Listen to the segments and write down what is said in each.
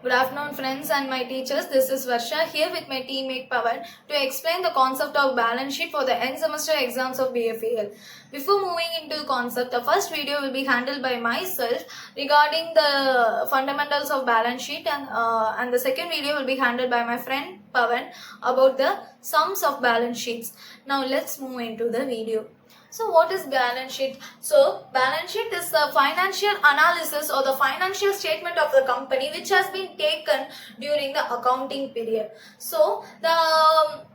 Good afternoon friends and my teachers. This is Varsha here with my teammate Pawan to explain the concept of balance sheet for the end semester exams of BFAL. Before moving into the concept, the first video will be handled by myself regarding the fundamentals of balance sheet and the second video will be handled by my friend Pawan about the sums of balance sheets. Now let's move into the video. So what is balance sheet? So balance sheet is the financial analysis or the financial statement of the company which has been taken during the accounting period. So the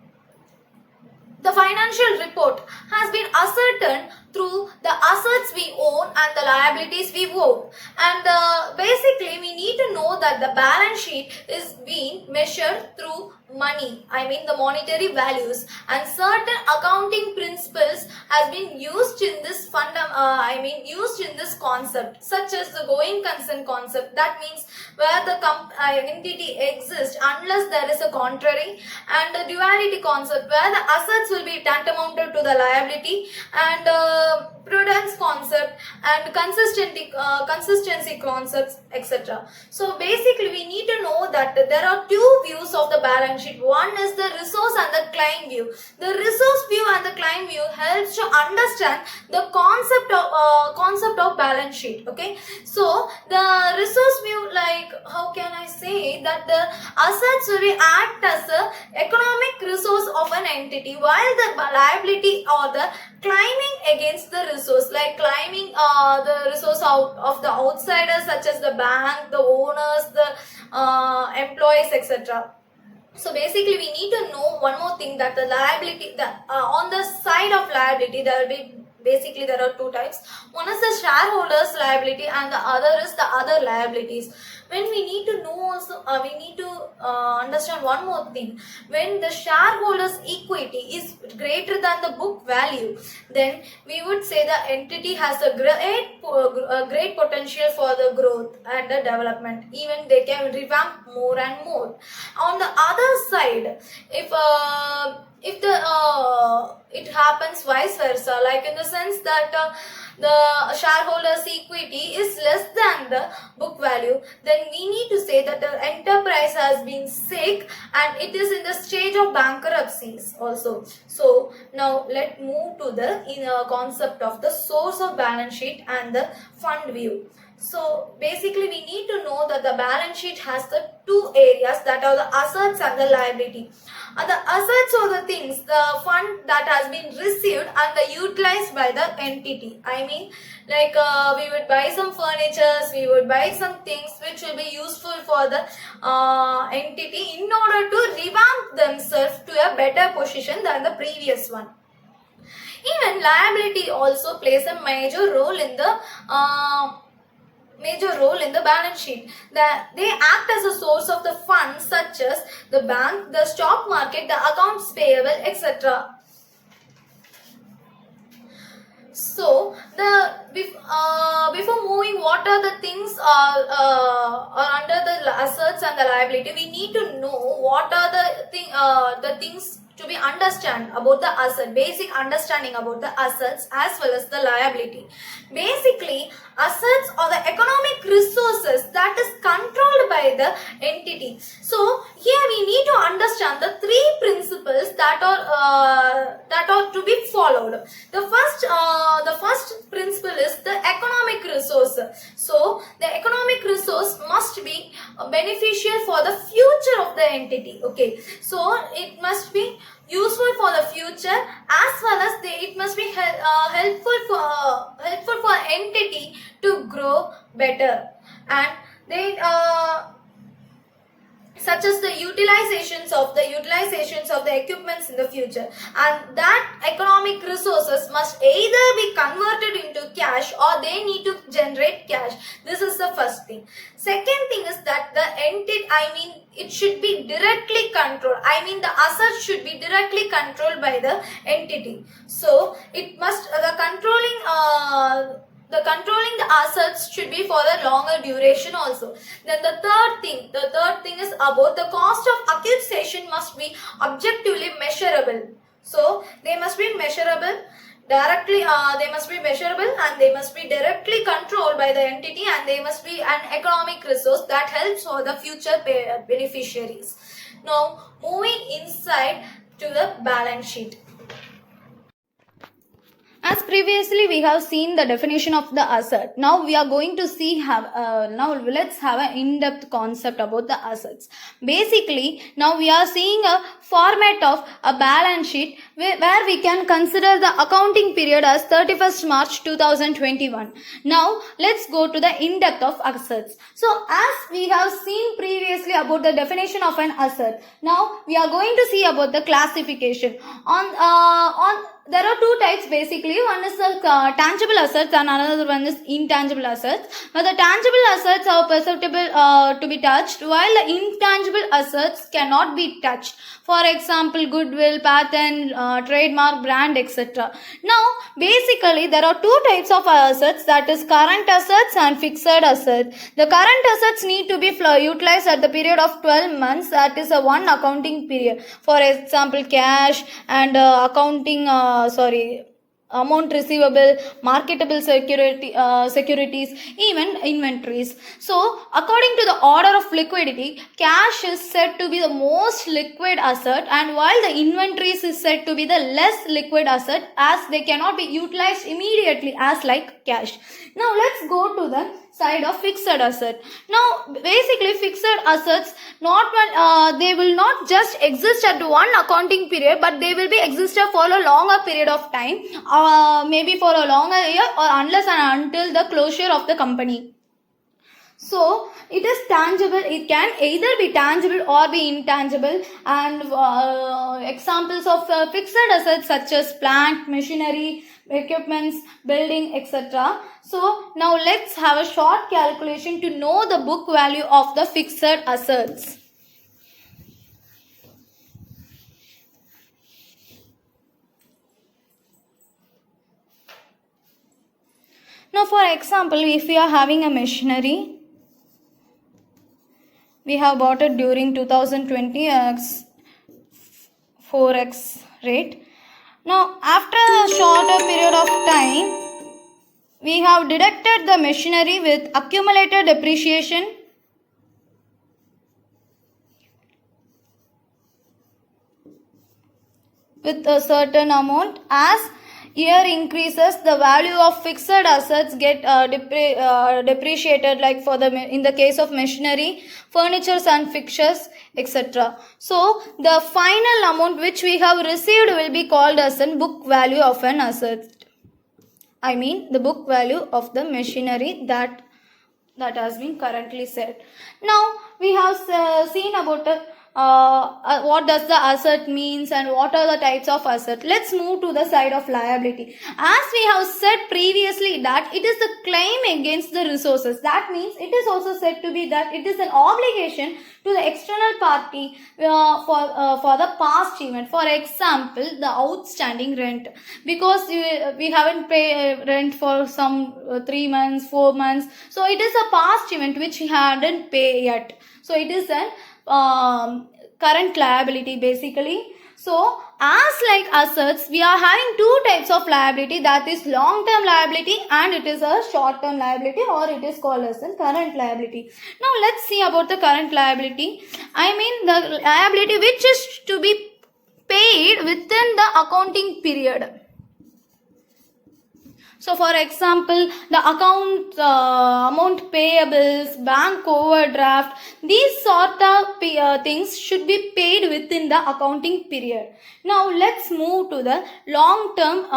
financial report has been ascertained through the assets we own and the liabilities we own. And basically we need to know that the balance sheet is being measured through money, the monetary values, and certain accounting principles has been used in this used in this concept, such as the going concern concept. That means where the entity exists unless there is a contrary, and the duality concept where the assets will be tantamounted to the liability, and prudence concept and consistency concepts, etc. So basically we need to know that there are two views of the balance sheet. One is the resource and the client view. The resource view and the client view helps to understand the concept of balance sheet. Okay, so the resource view, like how can I say that the assets will be act as a economic resource of an entity, while the liability or the climbing against the resource, like climbing the resource out of the outsiders such as the bank, the owners, the employees, etc. So basically we need to know one more thing, that the liability, on the side of liability there will be there are two types. One is the shareholders liability and the other is the other liabilities. When we need to know also, we need to understand one more thing. When the shareholders equity is greater than the book value, then we would say the entity has a great potential for the growth and the development. Even they can revamp more and more. On the other side, if it happens vice versa, like in the sense that the shareholders equity is less than the book value, then we need to say that the enterprise has been sick and it is in the stage of bankruptcies also. So now let's move to the concept of the source of balance sheet and the fund view. So basically we need to know that the balance sheet has the two areas, that are the assets and the liability. The assets are the things, the fund that has been received and utilized by the entity. Like we would buy some furnitures, we would buy some things which will be useful for the entity in order to revamp themselves to a better position than the previous one. Even liability also plays a major role in the balance sheet. They act as a source of the funds such as the bank, the stock market, the accounts payable, etc. So before moving, what are the things are under the assets and the liability, we need to know what are the things to be understand about the asset, basic understanding about the assets as well as the liability. Basically, assets are the economic resources that is controlled by the entity. So here we need to understand the three principles that are to be followed. The first principle is the economic resource. So the economic resource must be beneficial for the future of the entity. Okay, so it must be useful for the future as well as it must be helpful for entity to grow better, and they such as the utilizations of the equipments in the future, and that economic resources must either be converted into cash or they need to generate cash. This is the first thing. Second thing is that the entity, it should be directly controlled. The assets should be directly controlled by the entity. So it must controlling the assets should be for the longer duration also. Then the third thing is about the cost of acquisition must be objectively measurable. So they must be measurable. directly they must be measurable, and they must be directly controlled by the entity, and they must be an economic resource that helps for the future beneficiaries. Now moving inside to the balance sheet. As previously we have seen the definition of the asset. Now we are going to see now let's have an in-depth concept about the assets. Basically, now we are seeing a format of a balance sheet where we can consider the accounting period as 31st March 2021. Now let's go to the in-depth of assets. So as we have seen previously about the definition of an asset, now we are going to see about the classification. There are two types basically. One is the tangible assets and another one is intangible assets. But the tangible assets are perceptible to be touched, while the intangible assets cannot be touched. For example, goodwill, patent, trademark, brand, etc. Now, basically there are two types of assets, that is current assets and fixed assets. The current assets need to be utilized at the period of 12 months, that is a one accounting period. For example, cash and amount receivable, marketable securities, even inventories. So, according to the order of liquidity, cash is said to be the most liquid asset, and while the inventories is said to be the less liquid asset, as they cannot be utilized immediately as like cash. Now, let's go to the side of fixed asset. Now, basically fixed assets, they will not just exist at one accounting period, but they will be existed for a longer period of time, maybe for a longer year, or unless and until the closure of the company. So, it is tangible. It can either be tangible or be intangible. And examples of fixed assets such as plant, machinery, equipments, building, etc. So, now let's have a short calculation to know the book value of the fixed assets. Now, for example, if we are having a machinery, we have bought it during 2020 4x rate. Now, after a shorter period of time, we have deducted the machinery with accumulated depreciation with a certain amount. As year increases, the value of fixed assets get depreciated, like in the case of machinery, furniture and fixtures, etc. So, the final amount which we have received will be called as a book value of an asset. I mean the book value of the machinery that has been currently said. Now, we have seen about what does the asset means and what are the types of asset. Let's move to the side of liability. As we have said previously that it is the claim against the resources. That means it is also said to be that it is an obligation to the external party for the past event. For example, the outstanding rent, because we haven't paid rent for some 3 months, 4 months. So it is a past event which we hadn't paid yet. So it is an current liability basically. So as like assets, we are having two types of liability, that is long-term liability and it is a short-term liability, or it is called as a current liability. Now let's see about the current liability. I mean the liability which is to be paid within the accounting period. So, for example, the amount payables, bank overdraft, these sort of things should be paid within the accounting period. Now, let's move to the long-term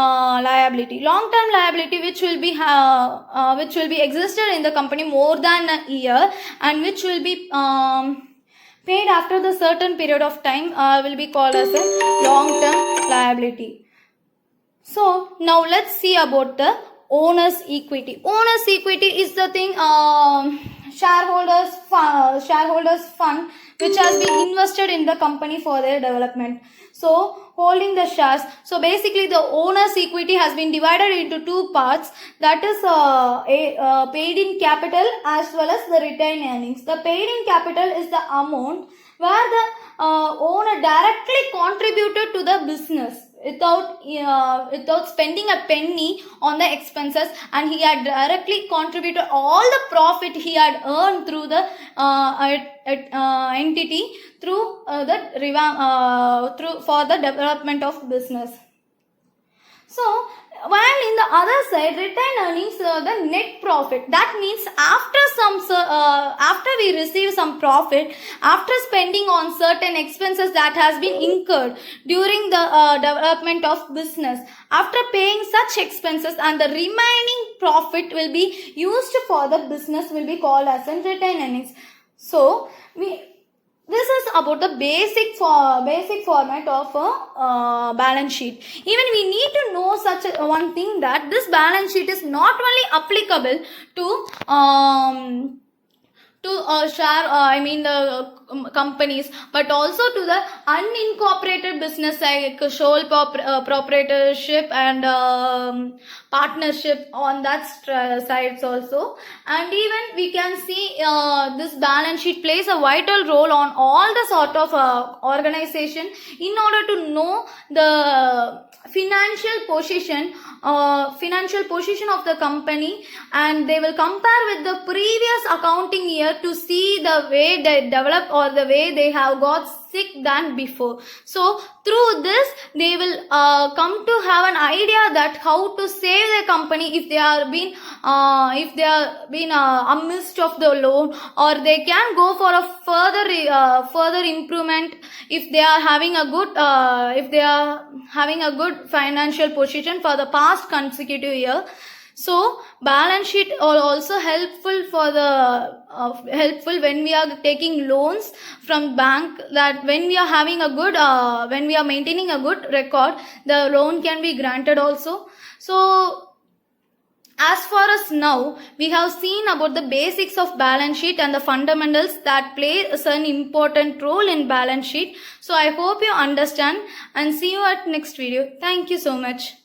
liability. Long-term liability which will be existed in the company more than a year and which will be paid after the certain period of time will be called as a long-term liability. So, now let's see about the owner's equity. Owner's equity is the thing, shareholders fund which has been invested in the company for their development. So, holding the shares. So, basically the owner's equity has been divided into two parts, that is paid in capital as well as the retained earnings. The paid in capital is the amount where the owner directly contributed to the business. without spending a penny on the expenses, and he had directly contributed all the profit he had earned through the entity through for the development of business. So, while in the other side, retained earnings, the net profit. That means after we receive some profit, after spending on certain expenses that has been incurred during the development of business, after paying such expenses, and the remaining profit will be used for the business, will be called as a retained earnings. So, this is about the basic format of a balance sheet. Even we need to know such one thing, that this balance sheet is not only applicable to the companies, but also to the unincorporated business like sole proprietorship and partnership on that sides also. And even we can see this balance sheet plays a vital role on all the sort of organization in order to know the financial position of the company, and they will compare with the previous accounting year to see the way they develop or the way they have got sick than before. So through this they will come to have an idea that how to save the company if they are been amidst of the loan, or they can go for a further improvement if they are having a good financial position for the past consecutive year. So balance sheet are also helpful when we are taking loans from bank, that when we are maintaining a good record, the loan can be granted also. So as far as now, we have seen about the basics of balance sheet and the fundamentals that play an important role in balance sheet. So I hope you understand, and see you at next video. Thank you so much.